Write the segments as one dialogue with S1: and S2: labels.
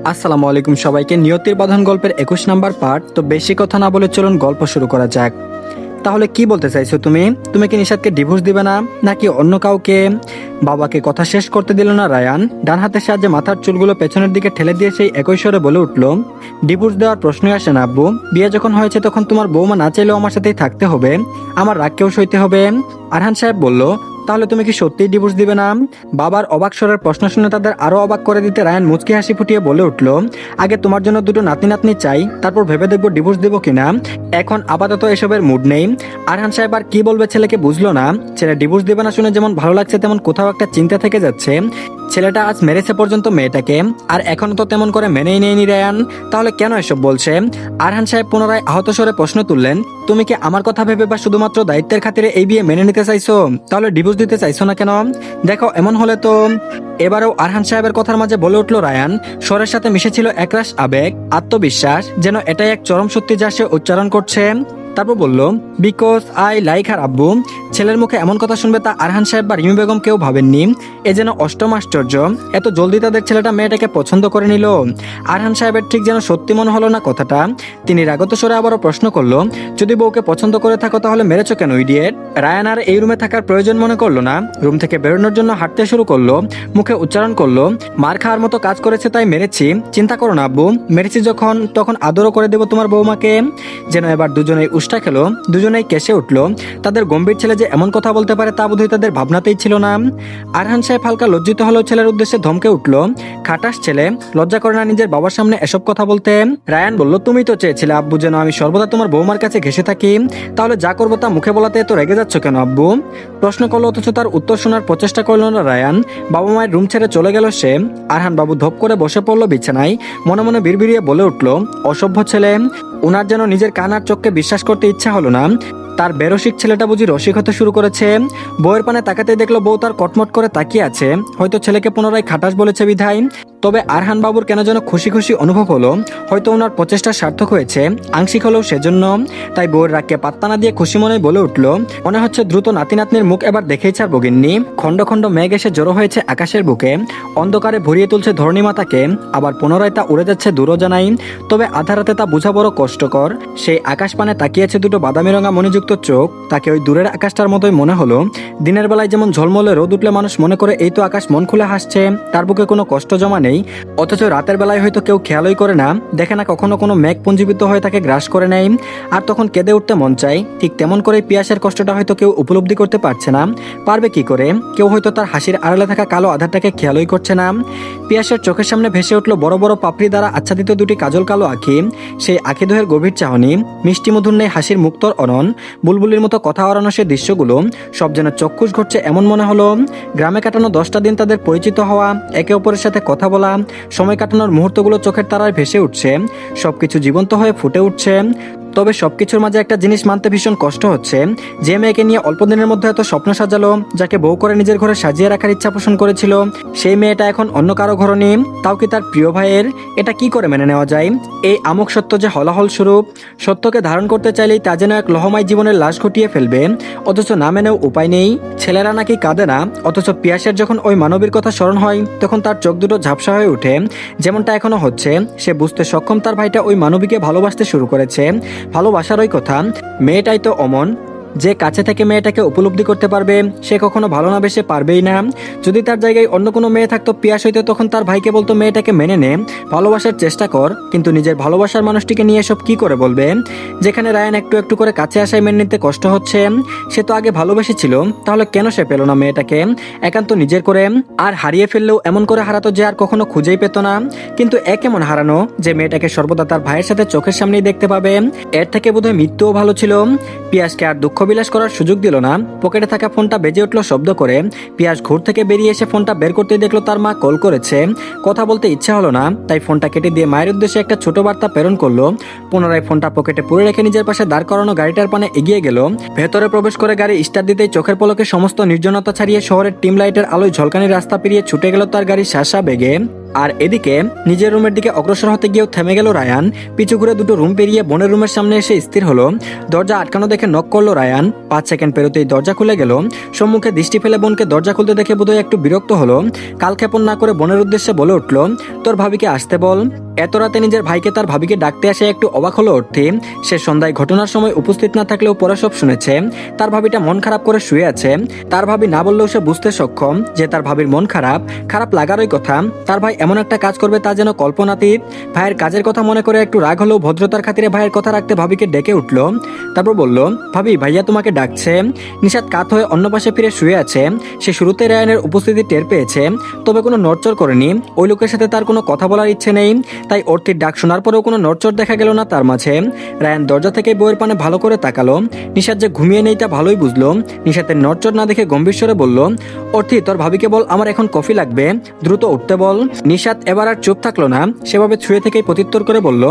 S1: আসসালামু আলাইকুম সবাইকে। নিয়তির বাঁধন গল্পের 21 নাম্বার পার্ট। তো বেশি কথা না বলে চলুন গল্প শুরু করা যাক। তাহলে কি বলতে চাইছো তুমি? তুমি কি নিশাদকে ডিভোর্স দিবে না, নাকি অন্য কাউকে? বাবাকে কথা শেষ করতে দিল না রায়ান। ডান হাতের সাহায্যে মাথার চুলগুলো পেছনের দিকে ঠেলে দিয়ে সেই একই স্বরে বলে উঠল, ডিভোর্স দেওয়ার প্রশ্নই আসে না আব্বু। বিয়ে যখন হয়েছে তখন তোমার বৌমা না চাইলেও আমার সাথেই থাকতে হবে, আমার রাগকেও সইতে হবে। আরহান সাহেব বলল, তাহলে তুমি কি সত্যিই ডিভোর্স দিবে না? বাবার অবাক স্বরের প্রশ্ন শুনে তাদের আরো অবাক করে দিতে রায়ান মুচকি হাসি ফুটিয়ে বলে উঠল, আগে তোমার জন্য দুটো নাতি নাতনি চাই, তারপর ভেবে দেখবো ডিভোর্স দেবো কিনা। এখন আপাতত এসবের মুড নেই। আরহান সাহেব আর কি বলবে ছেলেকে বুঝলো না। ছেলে ডিভোর্স দেবে না শুনে যেমন ভালো লাগছে, তেমন কোথাও একটা চিন্তা থেকে যাচ্ছে। ছেলেটা আজ মেরেছে পর্যন্ত মেয়েটাকে, আর এখনো তো তেমন করে মেনেই নেয়নি রায়ান। তাহলে কেন এসব বলছে? আরহান সাহেব পুনরায় আহত স্বরে প্রশ্ন তুললেন, তুমি কি আমার কথা ভেবে বা শুধুমাত্র দায়িত্বের খাতিরে এই বিয়ে মেনে নিতে চাইছো? তাহলে ডিভোর্স দিতে চাইছো না কেন? দেখো এমন হলে তো। এবারেও আরহান সাহেবের কথার মাঝে বলে উঠল রায়ান। স্বরের সাথে মিশেছিল একরাশ আবেগ, আত্মবিশ্বাস, যেন এটাই এক চরম সত্যি যা সে উচ্চারণ করছে। তারপর বলল, বিকজ আই লাইক হার আব্বু। ছেলের মুখে এমন কথা শুনবে তা আরহান সাহেব বা রিমি বেগম কেউ ভাবেননি। এ যেন অষ্টম আশ্চর্য, এত জলদি তাদের ছেলেটা মেয়েটাকে পছন্দ করে নিল। আরহান সাহেবের ঠিক যেন সত্যি মনে হলো না কথাটা। তিনি রাগত স্বরে আবারও প্রশ্ন করলো, যদি বউকে পছন্দ করে থাকো তাহলে মেরেছো কেন ইডিয়েট? রায়ান আর এই রুমে থাকার প্রয়োজন মনে করলো না। রুম থেকে বেরোনোর জন্য হাঁটতে শুরু করলো। মুখে উচ্চারণ করলো, মার খাওয়ার মতো কাজ করেছে তাই মেরেছি। চিন্তা করো না আব্বু, মেরেছি যখন তখন আদরও করে দেবো তোমার বৌমাকে। যেন এবার দুজনেই উষ্টা খেলো, দুজনেই কেসে উঠলো। তাদের গম্ভীর ছেলে যে এমন কথা বলতে পারে তা বোধহয় তাদের ভাবনাতেই ছিল না। আরহান সাহেব হালকা লজ্জিত হলেও ছেলের উদ্দেশ্যে ধমকে উঠলো, খাটাস ছেলে, লজ্জা করে না নিজের বাবার সামনে এসব কথা বলতে? রায়ান বলল, তুমি তো চেয়েছিলে আব্বু যেন আমি সর্বদা তোমার বৌমার কাছে ঘেসে থাকি, তাহলে যা করবো তা মুখে বলাতে এত রেগে যাচ্ছ কেন আব্বু? প্রশ্ন করলো, অথচ তার উত্তর শোনার প্রচেষ্টা করলো না রায়ান। বাবা মায়ের রুম ছেড়ে চলে গেল সে। আরহান বাবু ধপ করে বসে পড়লো বিছানায়। মনে মনে বিড়বিড়িয়ে বলে উঠলো, অসভ্য ছেলে। উনার যেন নিজের কান আর চোখকে বিশ্বাস করতে ইচ্ছা হলো না। তার বেরসিক ছেলেটা বুঝি রসিক হতে শুরু করেছে। বউয়ের পানে তাকাতেই দেখলো বউ তার কটমট করে তাকিয়ে আছে। হয়তো ছেলেকে পুনরায় খাটাস বলেছে বিধায়। তবে আরহান বাবুর কেন যেন খুশি খুশি অনুভব হলো। হয়তো ওনার প্রচেষ্টা সার্থক হয়েছে, আংশিক হলেও সেজন্য। তাই বউয়ের রাগকে পাত্তা না দিয়ে খুশি মনে বলে উঠলো, মনে হচ্ছে দ্রুত নাতি নাতনির মুখ এবার দেখেই ছাড়বো গিন্নি। খণ্ড খণ্ড মেঘ এসে জড়ো হয়েছে আকাশের বুকে, অন্ধকারে ভরিয়ে তুলছে ধরণী মাতাকে। আবার পুনরায় তা উড়ে যাচ্ছে দূরও জানাই। তবে আধা রাতে তা বোঝা বড় কষ্টকর। সেই আকাশ পানে তাকিয়েছে দুটো বাদামি রঙা মণিযুক্ত চোখ। তাকে ওই দূরের আকাশটার মতোই মনে হলো। দিনের বেলায় যেমন ঝলমলে রোদ উঠলে মানুষ মনে করে এই তো আকাশ মন খুলে হাসছে, তার বুকে কোনো কষ্ট জমা নেই। অথচ রাতের বেলায় হয়তো কেউ খেয়ালই করে না, দেখে না কখনো কোনো মেঘ পুঞ্জীবিত হয়ে তাকে গ্রাস করে নেয়। আর তখন কেঁদে উঠতে মন চায়। ঠিক তেমন করে পিয়াসের কষ্টটা হয়তো কেউ উপলব্ধি করতে পারছে না। পারবে কি করে? কেউ হয়তো তার হাসির আড়ালে থাকা কালো আধারটাকে খেয়ালই করছে না। পিয়াসের চোখের সামনে ভেসে উঠলো বড় বড় পাপড়ি দ্বারা আচ্ছাদিত দুটি কাজল কালো আঁখি। সেই আঁখি দুহের গভীর চাহনি, মিষ্টি মধুর নেই হাসির মুক্তর অনন, বুলবুলির মতো কথা হারানো সে দৃশ্যগুলো সব যেন চক্ষুষ ঘটছে এমন মনে হলো। গ্রামে কাটানো 10টা দিন, তাদের পরিচিত হওয়া, একে অপরের সাথে কথা বলা, সময় কাটানোর মুহূর্তগুলো চোখের তারায় ভেসে উঠছে। সবকিছু জীবন্ত হয়ে ফুটে উঠছে। তবে সবকিছুর মাঝে একটা জিনিস মানতে ভীষণ কষ্ট হচ্ছে। যে মেয়েকে নিয়ে অল্প দিনের মধ্যে এত স্বপ্ন সাজালো, যাকে বউ করে নিজের ঘরে সাজিয়ে রাখার ইচ্ছা পোষণ করেছিল, সেই মেয়েটা এখন অন্য কারো ঘরণী, তাও কি তার প্রিয় ভাইয়ের? এটা কি করে মেনে নেওয়া যায়? এই আমক সত্য যে হলাহল স্বরূপ, সত্যকে ধারণ করতে চাইলেই তা যেন এক লহমায় জীবনের লাশ ঘটিয়ে ফেলবে, অথচ না মেনেও উপায় নেই। ছেলেরা নাকি কাঁদে না, অথচ পিয়াসের যখন ওই মানবীর কথা স্মরণ হয় তখন তার চোখ দুটো ঝাপসা হয়ে ওঠে। যেমনটা এখনো হচ্ছে। সে বুঝতে সক্ষম তার ভাইটা ওই মানবীকে ভালোবাসতে শুরু করেছে। ভালোবাসারই কথা। মেয়েটাই তো অমন, যে কাছে থেকে মেয়েটাকে উপলব্ধি করতে পারবে, সে কখনো ভালো না বেসে পারবেই না। যদি তার জায়গায় অন্য কোনো মেয়ে থাকতো, পিয়াস হইতো তখন তার ভাইকে বলতো মেয়েটাকে মেনে নে, ভালোবাসার চেষ্টা কর। কিন্তু নিজের ভালোবাসার মানুষটিকে নিয়ে সব কি করে বলবে? যেখানে রায়ান একটু একটু করে কাছে আসায় মেনে নিতে কষ্ট হচ্ছে। সে তো আগে ভালোবেসেছিল, তাহলে কেন সে পেল না মেয়েটাকে একান্ত নিজের করে? আর হারিয়ে ফেললেও এমন করে হারাতো যে আর কখনো খুঁজেই পেত না। কিন্তু এ কেমন হারানো যে মেয়েটাকে সর্বদা তার ভাইয়ের সাথে চোখের সামনেই দেখতে পাবে? এর থেকে বোধহয় মৃত্যুও ভালো ছিল। পিয়াসকে আর দুঃখ বিলাস করার সুযোগ দিল না। পকেটে থাকা ফোনটা বেজে উঠলো শব্দ করে। পিয়াস ঘুর থেকে বেরিয়ে এসে ফোনটা বের করতেই দেখলো তার মা কল করেছে। কথা বলতে ইচ্ছা হলো না, তাই ফোনটা কেটে দিয়ে মায়ের উদ্দেশ্যে একটা ছোট বার্তা প্রেরণ করলো। পুনরায় ফোনটা পকেটে পুরে রেখে নিজের পাশে দাঁড় করানো গাড়িটার পানে এগিয়ে গেল। ভেতরে প্রবেশ করে গাড়ি স্টার্ট দিতেই চোখের পলকে সমস্ত নির্জনতা ছাড়িয়ে শহরের টিম লাইটের আলোয় ঝলকানি রাস্তা পেরিয়ে ছুটে গেল তার গাড়ি শাসা বেগে। আর এদিকে নিজের রুমের দিকে অগ্রসর হতে গিয়েও থেমে গেল রায়ান। পিছু ঘুরে দুটো রুম পেরিয়ে বোনের রুমের সামনে এসে স্থির হলো। দরজা আটকানো দেখে নক করলো রায়ান। 5 সেকেন্ড পেরোতেই দরজা খুলে গেল। সম্মুখে দৃষ্টি ফেলে বোনকে দরজা খুলতে দেখে বোধহয় একটু বিরক্ত হলো। কালক্ষেপণ না করে বোনের উদ্দেশ্যে বলে উঠল, তোর ভাবিকে আসতে বল। এত রাতে নিজের ভাইকে তার ভাবিকে ডাকতে আসে একটু অবাক হলো অর্থী। সে সন্ধ্যায় ঘটনার সময় উপস্থিত না থাকলেও পরে সব শুনেছে। তার ভাবিটা মন খারাপ করে শুয়ে আছে। তার ভাবি না বললেও সে বুঝতে সক্ষম যে তার ভাবির মন খারাপ। খারাপ লাগারই কথা, তার ভাই এমন একটা কাজ করবে তা যেন কল্পনাতীত। ভাইয়ের কাজের কথা মনে করে একটু রাগ হলেও ভদ্রতার খাতিরে ভাইয়ের কথা রাখতে ভাবিকে ডেকে উঠল। তারপর বলল, ভাবি ভাইয়া তোমাকে ডাকছে। নিশাত কাত হয়ে অন্য পাশে ফিরে শুয়ে আছে। সে শুরুতে রায়ানের উপস্থিতি টের পেয়েছে, তবে কোনো নড়চড় করেনি। ওই লোকের সাথে তার কোনো কথা বলার ইচ্ছে নেই, তাই অর্থির ডাক শোনার পরেও কোনো নড়চড় দেখা গেল না তার মাঝে। রায়ান দরজা থেকে বইয়ের পানে ভালো করে তাকালো। নিশাত যে ঘুমিয়ে নেই তা ভালোই বুঝলো। নিশাতের নড়চড় না দেখে গম্ভীর স্বরে বলল, অর্থি তোর ভাবিকে বল আমার এখন কফি লাগবে, দ্রুত উঠতে বল। নিশাত এবার আর চুপ থাকলো না, সেভাবে ছুঁয়ে থেকেই প্রত্যুত্তর করে বলল,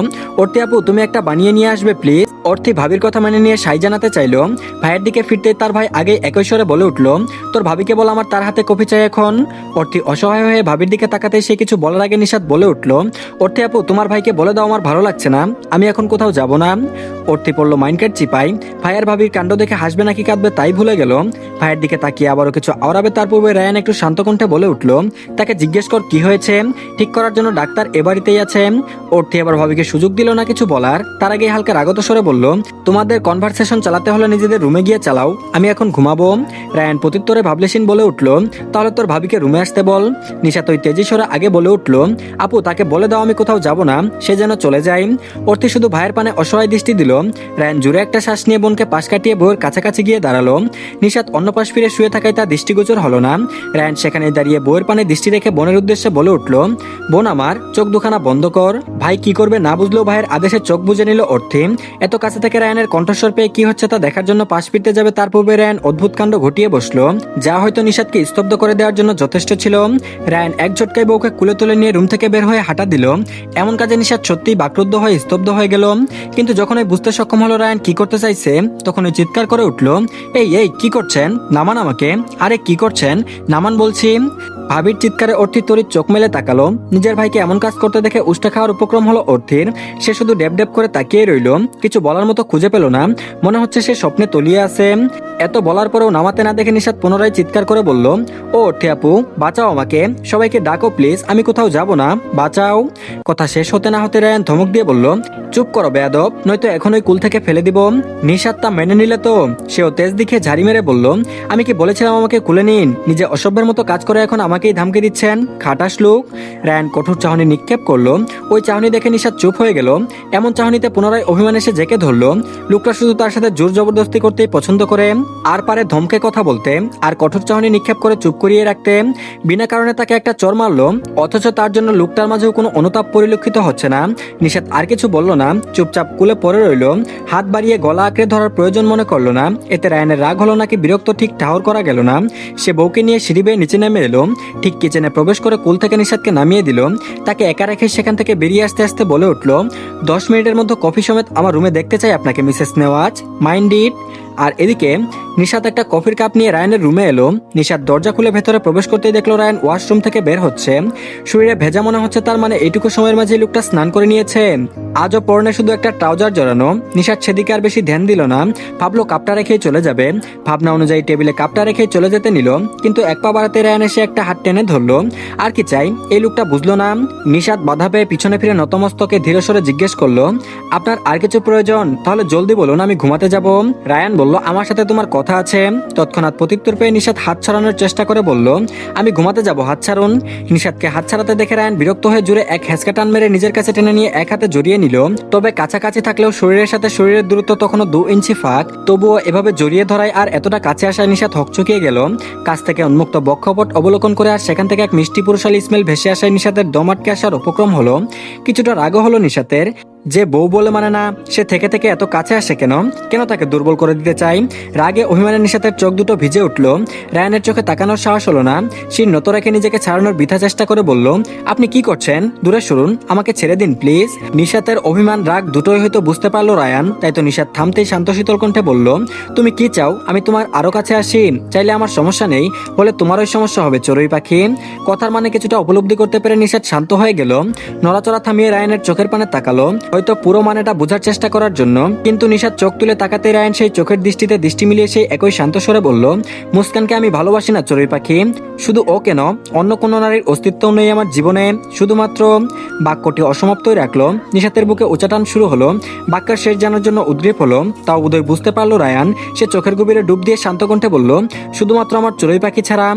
S1: অর্থি আপু তুমি একটা বানিয়ে নিয়ে আসবে প্লিজ। অর্থি ভাবির কথা মেনে নিয়ে সাই জানাতে চাইলো। ভাইয়ের দিকে ফিরতে তার ভাই আগে একই স্বরে বলে উঠল, তোর ভাবিকে বল আমার তার হাতে কফি চাই এখন। অর্থি অসহায় হয়ে ভাবির দিকে তাকাতে সে কিছু বলার আগে নিশাত বলে উঠল, অর্থি আপু তোমার ভাইকে বলে দাও আমার ভালো লাগছে না, আমি এখন কোথাও যাব না। অর্থি পড়লো মাইন্ডকেট চিপাই। ভাইয়ের ভাবির কাণ্ড দেখে হাসবে নাকি কাঁদবে তাই ভুলে গেল। ভাইয়ের দিকে তাকিয়ে আবারও কিছু আওড়াবে তার পূর্বে রায়ান একটু শান্ত কণ্ঠে বলে উঠল, তাকে জিজ্ঞেস কর কি হয়েছে, ঠিক করার জন্য ডাক্তার এ বাড়িতেই আছে। অর্থি আবার ভাবিকে সুযোগ দিল না কিছু বলার, তার আগে হালকা রাগত স্বরে বলল, তোমাদের কনভারসেশন চালাতে হলে নিজেদের রুমে গিয়ে চালাও, আমি এখন ঘুমাবো। রায়ান প্রত্যুত্তরে ভাবলেশীন বলে উঠল, তাহলে তোর ভাবিকে রুমে আসতে বল। নিশাত ওই তেজি স্বরে আগে বলে উঠল, আপু তাকে বলে দাও আমি কোথাও যাব না, সে যেন চলে যায়। অর্থি শুধু ভাইয়ের পানে অসহায় দৃষ্টি দিল। রায়ান জুড়ে একটা শ্বাস নিয়ে বোনকে পাশ কাটিয়ে বউয়ের কাছাকাছি গিয়ে দাঁড়ালো। নিশাত অন্য পাশ ফিরে শুয়ে থাকায় তার দৃষ্টিগোচর হলো না। রায়ান সেখানে দাঁড়িয়ে বউয়ের পানে দৃষ্টি রেখে বোনের উদ্দেশ্যে বলে উঠল, বোন আমার চোখ দুখানা বন্ধ কর। ভাই কি করবে না বুঝলেও ভাইয়ের আদেশে চোখ বুঝে নিল অর্থী। এত কাছে থেকে রায়ানের কণ্ঠস্বর পেয়ে কি হচ্ছে তা দেখার জন্য পাশ ফিরতে যাবে তার পূর্বে রায়ান অদ্ভুত কাণ্ড ঘটিয়ে বসলো, যা হয়তো নিশাতকে স্তব্ধ করে দেওয়ার জন্য যথেষ্ট ছিল। রায়ান এক ঝটকায় বউকে কুলে তুলে নিয়ে রুম থেকে বের হয়ে হাঁটা দিল। এমন কাজে নিশাত সত্যিই বাকরুদ্ধ হয়ে স্তব্ধ হয়ে গেল। কিন্তু যখন ওই বুঝতে সক্ষম হলো রায়ান কি করতে চাইছে, তখন ওই চিৎকার করে উঠল, এই এই কি করছেন, নামান আমাকে, আরে কি করছেন, নামান বলছি। ভাবির চিৎকারে অর্থির তরির চোখ মেলে তাকালো। নিজের ভাইকে এমন কাজ করতে দেখে উষ্টা খাওয়ার উপক্রম হলো অর্থির। সে শুধু ডেব ডেব করে তাকিয়ে রইল, কিছু বলার মতো খুঁজে পেল না। মনে হচ্ছে সে স্বপ্নে তলিয়ে আছে। এত বলার পরেও নামাতে না দেখে নিশাত পুনরায় চিৎকার করে বলল, ও অর্থি আপু বাঁচাও আমাকে, সবাইকে ডাকো প্লিজ, আমি কোথাও যাব না, বাঁচাও। কথা শেষ হতে না হতে রায়ান ধমক দিয়ে বলল, চুপ করো বেয়াদব, নয়তো এখন ওই কুল থেকে ফেলে দিব। নিশাত তা মেনে নিলে তো সেও তেজ দিকে ঝাড়ি মেরে বলল, আমি কি বলেছিলাম আমাকে কুলে নিন, নিজে অসভ্যের মতো কাজ করে এখন আমাকেই ধমকে দিচ্ছেন, খাটাস লোক। রায়ান কঠোর চাহনি নিক্ষেপ করলো। ওই চাহনি দেখে নিশাত চুপ হয়ে গেল। এমন চাহনিতে পুনরায় অভিমান এসে জেকে ধরলো। লোকটা শুধু তার সাথে জোর জবরদস্তি করতেই পছন্দ করে, আর পারে ধমকে কথা বলতে, আর কঠোর চাহনি নিক্ষেপ করে চুপ করিয়ে রাখতে। বিনা কারণে তাকে একটা চর মারলো, অথচ তার জন্য লোকটার মাঝেও কোনো অনুতাপ পরিলক্ষিত হচ্ছে না। নিশাত আর কিছু বলল না, চুপচাপ কুলে পড়ে রইল। হাত বাড়িয়ে গলা আঁকড়ে ধরার প্রয়োজন মনে করলো না। এতে রায়ানের রাগ হলো নাকি বিরক্ত ঠিক ঠাহর করা গেল না। সে বউকে নিয়ে সিঁড়ি বেয়ে নিচে নেমে এলো। ঠিক কিচেনে প্রবেশ করে কুল থেকে নিশাতকে নামিয়ে দিল। তাকে একা রেখে সেখান থেকে বেরিয়ে আসতে আসতে বলে উঠল, 10 মিনিটের মধ্যে কফি সমেত আমার রুমে দেখতে চাই আপনাকে মিসেস নেওয়াজ, মাইন্ড ইট। আর এদিকে নিশাত একটা কফির কাপ নিয়ে রায়ানের রুমে এলো। নিশাত দরজা খুলে ভেতরে প্রবেশ করতেই দেখলো রায়ান ওয়াশরুম থেকে বের হচ্ছে। শরীরে ভেজা মনে হচ্ছে তার, মানে এইটুকু সময়ের মাঝে লোকটা স্নান করে নিয়েছে। আজও পরনে শুধু একটা ট্রাউজার জড়ানো। নিশাত সেদিকে আর বেশি ধ্যান দিল না, ভাবলো কাপটা রেখেই চলে যাবে। ভাবনা অনুযায়ী টেবিলে কাপটা রেখেই চলে যেতে নিল, কিন্তু এক পা বাড়াতে রায়ান এসে একটা হাত টেনে ধরলো। আর কি চাই এই লোকটা বুঝলো না। নিশাত বাধা পেয়ে পিছনে ফিরে নতমস্তকে ধীরে সরে জিজ্ঞেস করলো, আপনার আর কিছু প্রয়োজন, তাহলে জলদি বলুন আমি ঘুমাতে যাব। রায়ান বলল, আমার সাথে তোমার কথা আছে। তৎক্ষণাৎ প্রত্যুত্তর পেয়ে নিশাত হাত ছাড়ানোর চেষ্টা করে বলল, আমি ঘুমাতে যাব, হাত ছাড়ুন। নিশাতকে হাত ছাড়াতে দেখে রায়ান বিরক্ত হয়ে জুড়ে এক হ্যাঁচকা টান মেরে নিজের কাছে টেনে নিয়ে এক হাতে জড়িয়ে নিল। তবে কাছাকাছি থাকলেও শরীরের সাথে শরীরের দূরত্ব তখনও 2 ইঞ্চি ফাঁক। তবুও এভাবে জড়িয়ে ধরায় আর এতটা কাছে আসায় নিশাত হকচকিয়ে গেল। কাছ থেকে উন্মুক্ত বক্ষপট অবলোকন করে আর সেখান থেকে এক মিষ্টি পুরুষালী স্মেল ভেসে আসায় নিশাতের দম আটকে আসার উপক্রম হলো। কিছুটা রাগও হলো নিশাতের। যে বউ বলে মানে না সে থেকে থেকে এত কাছে আসে কেন কেন তাকে দুর্বল করে দিতে চাই। রাগে অভিমানের নিশাতের চোখ দুটো ভিজে উঠল। রায়ানের চোখে তাকানোর সাহস হলো না। সে নত রেখে নিজেকে ছাড়ানোর বৃথা চেষ্টা করে বলল, আপনি কি করছেন? দূরে সরুন, আমাকে ছেড়ে দিন প্লিজ। নিশাতের অভিমান রাগ দুটোই হয়তো বুঝতে পারলো রায়ান, তাই তো নিশাত থামতেই শান্ত শীতল কণ্ঠে বলল, তুমি কি চাও আমি তোমার আরো কাছে আসি? চাইলে আমার সমস্যা নেই, বলে তোমারই সমস্যা হবে চড়ুই পাখি। কথার মানে কিছুটা উপলব্ধি করতে পেরে নিশাত শান্ত হয়ে গেল। নড়াচড়া থামিয়ে রায়ানের চোখের পানে তাকালো, হয়তো পুরো মানেটা বোঝার চেষ্টা করার জন্য। কিন্তু নিশাত চোখ তুলে তাকাতে রায়ান সেই চোখের দৃষ্টিতে দৃষ্টি মিলিয়ে সেই একই শান্ত স্বরে বলল, মুস্কানকে আমি ভালোবাসি না চড়ুই পাখি। শুধু ও কেন, অন্য কোনো নারীর অস্তিত্বও নেই আমার জীবনে। শুধুমাত্র বাক্যটি অসমাপ্তই রাখলো। নিশাতের বুকে উচ্চাটান শুরু হলো। বাক্যের শেষ জানার জন্য উদ্গ্রীব হলো। তাও উদয় বুঝতে পারলো রায়ান। সে চোখের গভীরে ডুব দিয়ে শান্ত কণ্ঠে বলল, শুধুমাত্র আমার চড়ুই পাখি ছাড়া।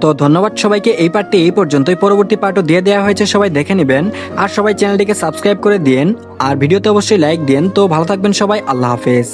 S1: তো ধন্যবাদ সবাইকে, এই পার্টটি এই পর্যন্তই। পরবর্তী পার্টও দিয়ে দেওয়া হয়েছে, সবাই দেখে নেবেন। আর সবাই চ্যানেলটিকে সাবস্ক্রাইব করে দিন, আর ভিডিওতে অবশ্যই লাইক দিন। তো ভালো থাকবেন সবাই, আল্লাহ হাফেজ।